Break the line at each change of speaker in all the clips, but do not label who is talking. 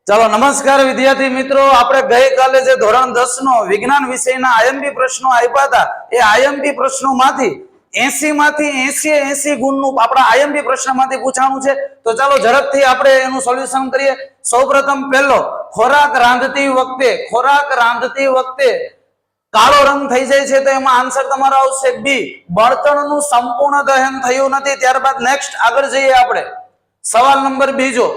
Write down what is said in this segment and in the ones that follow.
चलो नमस्कार विद्यार्थी मित्रों, આપણે ગઈકાલે જે ધોરણ 10 નો વિજ્ઞાન વિષયના આઈએમપી પ્રશ્નો આપ્યા હતા એ આઈએમપી પ્રશ્નોમાંથી 80 માંથી 80 ગુણનું આપણા આઈએમપી પ્રશ્નમાંથી પૂછાણું છે। તો ચાલો ઝડપથી આપણે એનું સોલ્યુશન કરીએ। સૌપ્રથમ પહેલો, ખોરાક રાંધતી વખતે કાળો રંગ થઈ જાય છે, તો એમાં આન્સર તમારો આવશે બી, બળતણનું સંપૂર્ણ દહન થયું નથી। ત્યારબાદ નેક્સ્ટ આગળ જઈએ આપણે। સવાલ નંબર બીજો,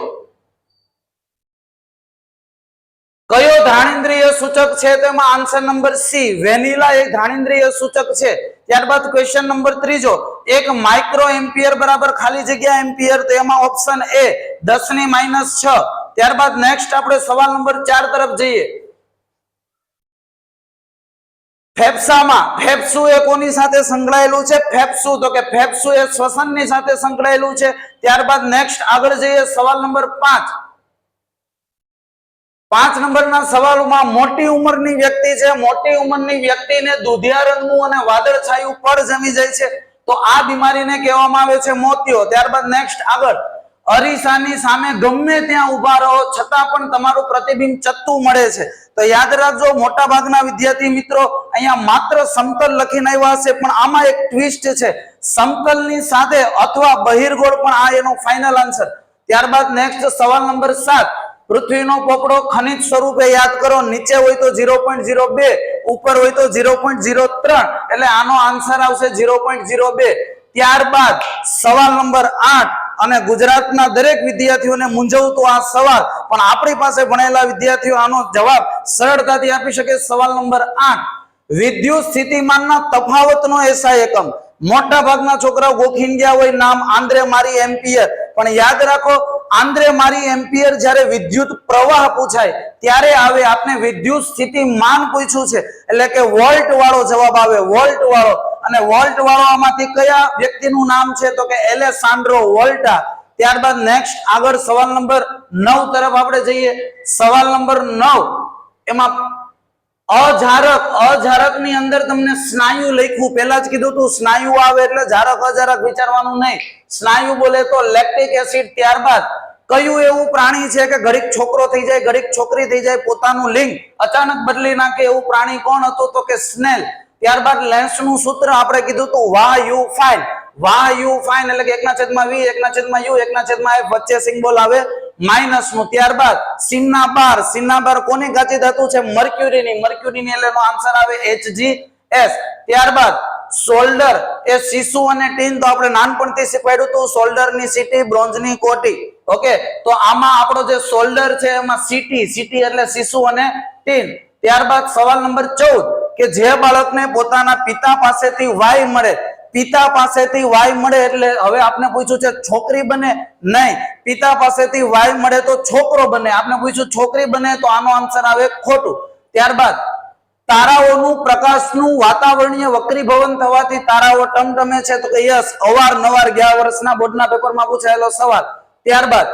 કયો ઘ્રાણેન્દ્રિય સૂચક છે? તેમાં આન્સર નંબર સી, વેનીલા એ ઘ્રાણેન્દ્રિય સૂચક છે। ત્યારબાદ ક્વેશ્ચન નંબર ત્રીજો, 1 માઇક્રો એમ્પિયર બરાબર ખાલી જગ્યા એમ્પિયર, તો એમાં ઓપ્શન એ 10⁻⁶। ત્યારબાદ નેક્સ્ટ આપણે સવાલ નંબર 4 તરફ જઈએ। ફેફસામાં ફેફસુ એ કોની સાથે સંકળાયેલું છે? ફેફસુ, તો કે ફેફસુ એ શ્વસનની સાથે સંકળાયેલું છે। ત્યારબાદ નેક્સ્ટ આગળ જઈએ સવાલ નંબર 5 નંબરના સવાલમાં મોટી ઉંમરની વ્યક્તિ છે, મોટી ઉંમરની વ્યક્તિને દૂધિયા રંગનું અને વાદળછાયું પડ જમી જાય છે, તો આ બીમારીને કહેવામાં આવે છે મોતિયો। ત્યારબાદ નેક્સ્ટ આગળ, અરીસાની સામે ગમે ત્યાં ઊભા રહો છતાં પણ તમારું પ્રતિબિંબ ચત્તું મળે છે, તો યાદ રાખજો મોટા ભાગના વિદ્યાર્થી મિત્રો અહીંયા માત્ર સમતલ લખીને આવ્યા હશે, પણ આમાં એક ટ્વિસ્ટ છે, સમતલની સાથે અથવા બહિર્ગોળ પણ આ એનો ફાઇનલ આન્સર। ત્યારબાદ નેક્સ્ટ સવાલ નંબર 7, પૃથ્વીનો પોપડો ખનિજ સ્વરૂપે યાદ કરો, નીચે હોય તો 0.02, ઉપર હોય તો 0.03, એટલે આનો આન્સર આવશે 0.02। ત્યારબાદ સવાલ નંબર 8, અને ગુજરાતના દરેક વિદ્યાર્થીઓને મૂંઝવતો આ સવાલ, પણ આપણી પાસે ભણેલા વિદ્યાર્થીઓ આનો જવાબ સરળતાથી આપી શકે। સવાલ નંબર 8, વિદ્યુત સ્થિતિમાનના તફાવતનો એસઆઈ એકમ। મોટા ભાગના છોકરાઓ ગોખીને ગયા હોય નામ આંદ્રે મારી એમ્પિયર, પણ યાદ રાખો આંદ્રે મારી એમ્પિયર જ્યારે વિદ્યુત પ્રવાહ પૂછાય ત્યારે આવે, આપને વિદ્યુત સ્થિતિમાન પૂછ્યું છે એટલે કે વોલ્ટ વાળો જવાબ આવે, વોલ્ટ વાળો। અને વોલ્ટ વાળો આમાંથી કયા વ્યક્તિનું નામ છે? તો કે એલેસાન્ડ્રો વોલ્ટા। ત્યારબાદ નેક્સ્ટ આગળ સવાલ નંબર 9 તરફ આપણે જઈએ। સવાલ નંબર 9 એમાં અજારક ની અંદર તમને સ્નાયુ લખ્યું, પહેલા જ કીધું તું સ્નાયુ આવે એટલે જારક અજારક વિચારવાનું નહીં, સ્નાયુ બોલે તો લેક્ટિક એસિડ। ત્યારબાદ કયું એવું પ્રાણી છે કે ઘડીક છોકરો થઈ જાય ઘડીક છોકરી થઈ જાય, પોતાનું લિંગ અચાનક બદલી નાખે, એવું પ્રાણી કોણ હતું? તો કે સ્નેલ। ત્યારબાદ લેન્સનું સૂત્ર આપણે કીધું તું વાહ યુ ફાઇન, એટલે કે 1/v 1/u 1/f, વચ્ચે સિમ્બોલ આવે માઇનસ નું। ત્યારબાદ સિન્નાબાર કોની કાચી ધાતુ છે? મર્ક્યુરીની એટલે એનો આન્સર આવે Hgs। ત્યારબાદ શોલ્ડર એ શીશુ અને ટીન, તો આપણે નાનપણથી શીખવાડ્યું હતું શોલ્ડરની સીટી બ્રોન્ઝની કોટી, ઓકે। તો આમાં આપણો જે શોલ્ડર છે એમાં સીટી એટલે શીશુ અને ટીન। ત્યારબાદ સવાલ નંબર 14, કે જે બાળકને પોતાના પિતા પાસેથી વાય મળે, એટલે હવે આપને પૂછ્યું છે છોકરી બને? નહીં, પિતા પાસેથી વાય મળે તો છોકરો બને, આપને પૂછ્યું છોકરી બને, તો આનો આન્સર આવે ખોટું। ત્યારબાદ તારાઓનું પ્રકાશનું વાતાવરણીય વક્રીભવન થવાથી તારાઓ ટમટમે છે, તો કે યસ, અવારનવાર ગયા વર્ષના બોર્ડના પેપરમાં પૂછાયેલો સવાલ। ત્યારબાદ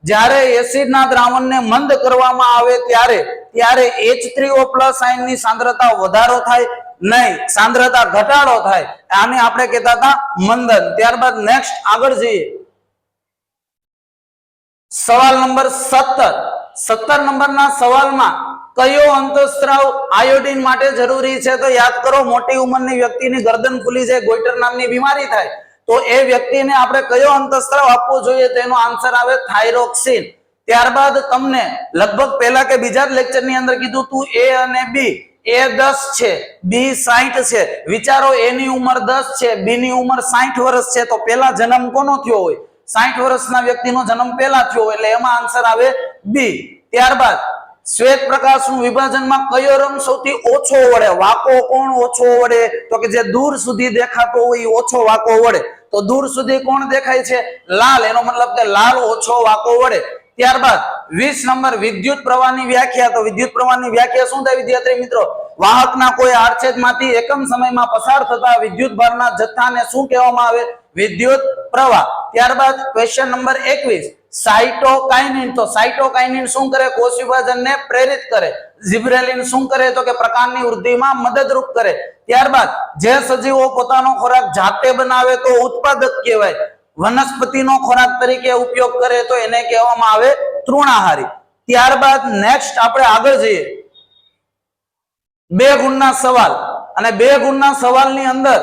જ્યારે એસિડના દ્રાવણને મંદ કરવામાં આવે ત્યારે H3O+ આયનની સાંદ્રતા વધારો થાય? નહીં, સાંદ્રતા ઘટાડો થાય, આને આપણે કહેતા હતા મંદન। ત્યારબાદ નેક્સ્ટ આગળ જઈએ। સવાલ નંબર 17 નંબરના સવાલમાં કયો અંતઃસ્ત્રાવ આયોડિન માટે જરૂરી છે? તો યાદ કરો મોટી ઉંમરની વ્યક્તિની ગરદન ફૂલી જાય, ગોઈટર નામની બીમારી થાય, તો એ વ્યક્તિને આપણે કયો અંતઃસ્ત્રાવ આપવો જોઈએ? તેનો આન્સર આવે થાઇરોક્સિન। ત્યારબાદ તમને લગભગ પહેલા કે બીજા જ લેક્ચરની અંદર કીધું તું A અને B, A 10 છે, B 60 છે, વિચારો A ની ઉંમર 10 છે, B ની ઉંમર 60 વર્ષ છે, તો પહેલા જન્મ કોનો થયો હોય? 60 વર્ષના વ્યક્તિનો જન્મ પહેલા થયો હોય, એટલે એમાં આન્સર આવે B। ત્યારબાદ શ્વેત પ્રકાશનું વિભાજનમાં કયો રંગ સૌથી ઓછો વળે? વાકો કોણ ઓછો વળે? તો કે જે દૂર સુધી દેખાતો હોય એ ઓછો વાકો વળે, તો દૂર સુધી કોણ દેખાય છે? લાલ, એનો મતલબ કે લાલ ઓછો વાકો વળે। ત્યારબાદ 20 નંબર, વિદ્યુત પ્રવાહની વ્યાખ્યા। તો વિદ્યુત પ્રવાહની વ્યાખ્યા શું થાય વિદ્યાર્થી મિત્રો? વાહકના કોઈ આડછેદમાંથી એકમ સમયમાં પસાર થતા વિદ્યુત ભારના જથ્થાને શું કહેવામાં આવે? વિદ્યુત પ્રવાહ। ત્યારબાદ ક્વેશ્ચન નંબર 21, સાઇટોકાઇનિન। તો સાઇટોકાઇનિન શું કરે? કોષ વિભાજનને પ્રેરિત કરે। ઝિબ્રેલિન શું કરે? તો કે પ્રકાંડની વૃદ્ધિમાં મદદરૂપ કરે। ત્યારબાદ જે સજીવો પોતાનો ખોરાક જાતે બનાવે તો ઉત્પાદક કહેવાય, વનસ્પતિનો ખોરાક તરીકે ઉપયોગ કરે તો એને કહેવામાં આવે તૃણાહારી। ત્યારબાદ નેક્સ્ટ આપણે આગળ જઈએ 2 ગુણના સવાલ અને 2 ગુણના સવાલની અંદર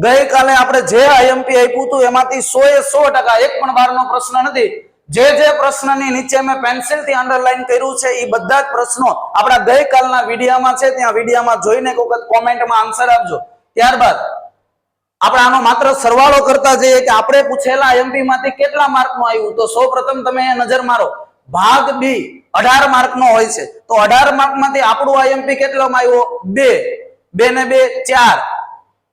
ગઈકાલે આપણે જે આઈએમપી આપ્યું હતું એમાંથી 100% એક પણ બારનો પ્રશ્ન નથી. જે પ્રશ્નની નીચે મેં પેન્સિલથી અંડરલાઈન કર્યું છે એ બધા જ પ્રશ્નો આપણા ગઈકાલના વિડીયોમાં છે, ત્યાં વિડીયોમાં જોઈને એક વખત કોમેન્ટમાં આન્સર આપજો. ત્યારબાદ આપણે આનો માત્ર સરવાળો કરતા જઈએ કે આપણે પૂછેલા આઈએમપી માંથી કેટલા માર્કનું આવ્યું. તો સૌપ્રથમ તમે નજર મારો, ભાગ બી 18 માર્કનો હોય છે. તો 18 માર્કમાંથી આપણું આઈએમપી કેટલામાં આવ્યો? 2. 2 ને 2 4.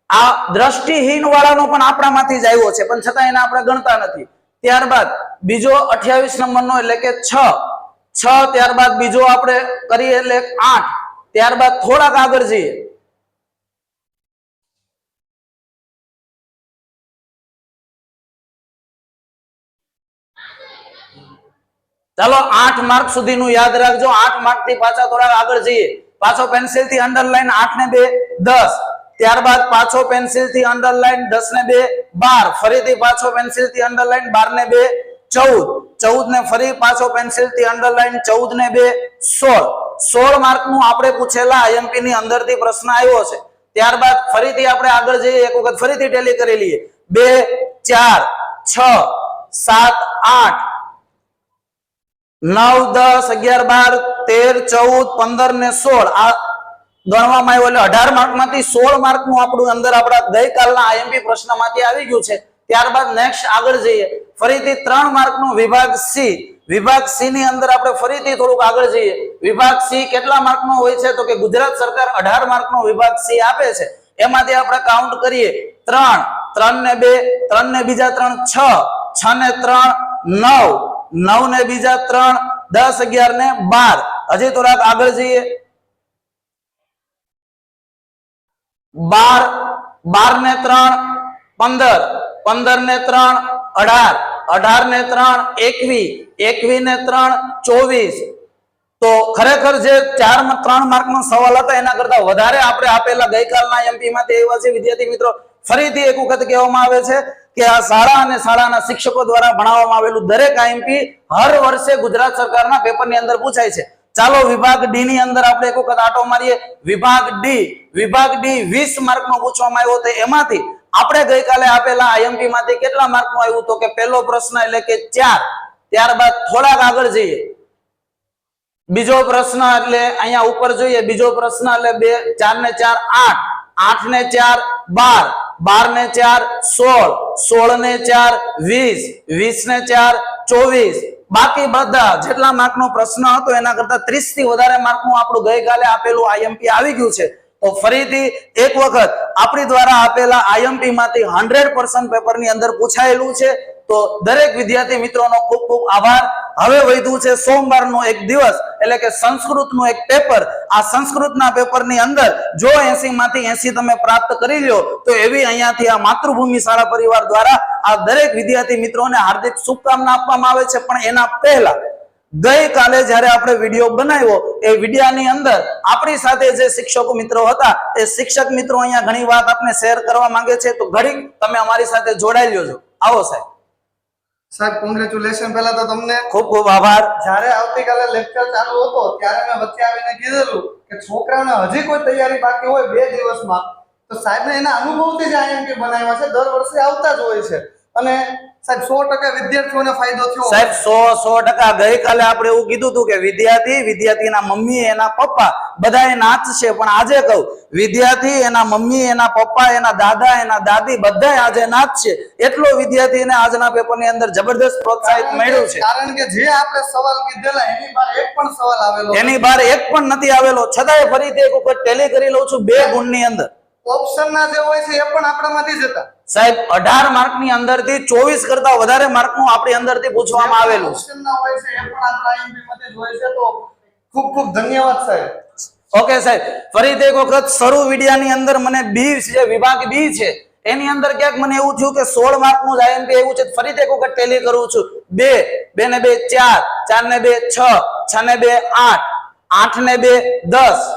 આ દ્રષ્ટિહીન વાળાનો પણ આપણામાંથી જ આવ્યો છે, પણ છતાં એને આપણે ગણતા નથી. ત્યારબાદ બીજો 28 નંબરનો એટલે કે 6. ત્યારબાદ બીજો આપણે કરીએ એટલે 8. ત્યારબાદ થોડાક આગળ જઈએ, ચાલો 8 માર્ક સુધીનું યાદ રાખજો. 8 માર્ક થી પાછા થોડા આગળ જઈએ, પાછો પેન્સિલ થી અંડરલાઈન 8 ને 2 10. ત્યારબાદ પાછો પેન્સિલ થી અંડરલાઈન 10 ને 2 12. ફરીથી પાછો પેન્સિલ થી અંડરલાઈન 12 ને 2 14. 14 ને ફરી પાછો પેન્સિલ થી અંડરલાઈન 14 ને 2 16. 16 માર્ક નું આપણે પૂછેલા આઈએમપી ની અંદરથી પ્રશ્ન આવ્યો છે. ત્યારબાદ ફરીથી આપણે આગળ જઈએ, એક વખત ફરીથી ટેલી કરી લઈએ. 2 4 6 7 8 9 10 11 12 13 14 15 ને 16 આ ગણવામાં આવ્યો. એટલે 18 માર્ક માંથી 16 માર્ક નું આપણું અંદર આપણા ગઈકાલના આઈએમપી પ્રશ્નમાંથી આવી ગયું છે. ત્યારબાદ નેક્સ્ટ આગળ જઈએ, ફરીથી 3 માર્ક નું વિભાગ સી. વિભાગ સી ની અંદર આપણે ફરીથી થોડુંક આગળ જઈએ. વિભાગ સી કેટલા માર્ક નો હોય છે? તો કે ગુજરાત સરકાર 18 માર્ક નો વિભાગ સી આપે છે. એમાંથી આપણે કાઉન્ટ કરીએ 3. 3 ને 2 3 ને બીજા 3 6. 6 ને 3 9. 9 ને બીજા 3 10 11 ને 12. હજી થોડાક આગળ જઈએ, 12. 12 ને 3 15. 15 ને 3 18. 18 ને 3 21. 21 ને 3 24. તો ખરેખર જે 3 માર્કનો સવાલ હતા એના કરતા વધારે આપણે આપેલા ગઈકાલના એમપી માંથી એવા છે. વિદ્યાર્થી મિત્રો, ફરીથી એક વખત કહેવામાં આવે છે કે આ શાળા અને શાળાના શિક્ષકો દ્વારા ભણાવવામાં આવેલું દરેક આઈએમપી હર વર્ષે ગુજરાત સરકારના પેપરની અંદર પૂછાય છે. ચાલો વિભાગ ડી ની અંદર આપણે એક વખત આટો મારીએ. વિભાગ ડી 20 માર્કનો પૂછવામાં આવ્યો. તો એમાંથી આપણે ગઈકાલે આપેલા આઈએમપી માંથી કેટલા માર્કનું આવ્યું? તો કે પહેલો પ્રશ્ન એટલે કે 4. ત્યારબાદ થોડાક આગળ જઈએ, બીજો પ્રશ્ન એટલે અહીંયા ઉપર જોઈએ, બીજો પ્રશ્ન એટલે 2 4 ને 4 8. 8 ને 4 12. 12 ને 4 16. 16 ને 4 20. 20 ને 4 24. બાકી બધા જેટલા માર્કનો પ્રશ્ન હતો એના કરતા 30 થી વધારે માર્કનું આપણું ગઈકાલે આપેલું આઈએમપી આવી ગયું છે. તો ફરીથી એક વખત આપણી દ્વારા આપેલા આઈએમપી માંથી 100% પેપરની અંદર પૂછાયેલું છે. તો દરેક વિદ્યાર્થી મિત્રોનો ખૂબ ખૂબ આભાર. હવે વધ્યું છે સોમવારનો એક દિવસ એટલે કે સંસ્કૃતનું એક પેપર. આ સંસ્કૃતના પેપરની અંદર જો 80 માંથી 80 તમે પ્રાપ્ત કરી લ્યો તો એવી અહીંયાથી આ માતૃભૂમિ શાળા પરિવાર દ્વારા આ દરેક વિદ્યાર્થી મિત્રોને હાર્દિક શુભકામના આપવામાં આવે છે. પણ એના પહેલા ગઈકાલે જ્યારે આપણે વિડીયો બનાવ્યો એ વિડીયોની અંદર આપણી સાથે જે શિક્ષકો મિત્રો હતા એ શિક્ષક મિત્રો અહીંયા ઘણી વાત આપણે શેર કરવા માંગે છે. તો ઘડી તમે અમારી સાથે જોડાઈ લ્યો. આવો સાહેબ.
સાહેબ કોંગ્રેચ્યુલેશન પહેલા તો તમને
ખૂબ ખૂબ આભાર.
જ્યારે આવતીકાલે લેક્ચર ચાલુ હતો ત્યારે મેં વચ્ચે આવીને કીધેલું કે છોકરાને હજી કોઈ તૈયારી બાકી હોય 2 દિવસમાં તો સાહેબને એના અનુભવથી જ આઈએમપી બનાવ્યા છે. દર વર્ષે આવતા જ હોય છે અને સાહેબ 100% વિદ્યાર્થીઓને ફાયદો થયો.
સાહેબ 100% ગઈકાલે આપણે એવું કીધું હતું કે વિદ્યાર્થીના મમ્મી એના પપ્પા બધાએ નાચશે, પણ આજે કહું વિદ્યાર્થી એના મમ્મી એના પપ્પા એના દાદા એના દાદી બધાએ આજે નાચશે. એટલો વિદ્યાર્થીને આજના પેપરની અંદર જબરદસ્ત પ્રોત્સાહિત મળ્યું છે.
કારણ કે જે આપણે સવાલ કીધેલા એની બહાર એક પણ સવાલ આવેલો
એની બહાર એક પણ નથી આવેલો. છતાંય ફરીથી એક વખત ટેલી કરી લઉં છું 2 ગુણની અંદર
ઓપ્શન ના જે હોય છે એ પણ આપણામાંથી જ હતા.
સાહેબ 18 માર્કની અંદરથી 24 કરતા વધારે માર્કનું આપણી અંદરથી પૂછવામાં આવેલું
ઓપ્શન ના હોય છે એ પણ આપણા આઈએમપી માંથી જ હોય છે. તો ખૂબ ખૂબ ધન્યવાદ સાહેબ.
ઓકે સાહેબ, ફરીથી એક વખત શરૂ વિડિયાની અંદર મને બી છે, વિભાગ બી છે, એની અંદર ક્યાંક મને એવું થયું કે 16 માર્કનું જ આઈએમપી એવું છે. ફરીથી એક વખત ટેલી કરું છું. 2 2 ને 2 4 4 ને 2 6 6 ને 2 8 8 ને 2 10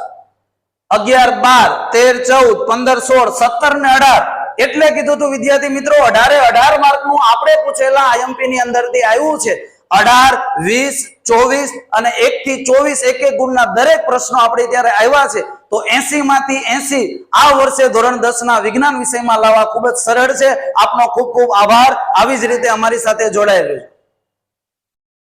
11 12 13 14 15 16 17 ને 18. એટલે કીધું તું વિદ્યાર્થી મિત્રો 18 માર્કનું આપણે પૂછેલા આઈએમપી ની અંદરથી આવ્યું છે. 18, 20, 24 અને 1 થી 24 એક ગુણના દરેક પ્રશ્નો આપણે ત્યારે આવ્યા છે. તો 80 માંથી 80 આ વર્ષે ધોરણ 10 ના વિજ્ઞાન વિષયમાં લાવવા ખૂબ જ સરળ છે. આપનો ખૂબ ખૂબ આભાર. આવી જ રીતે અમારી સાથે જોડાયેલું છે.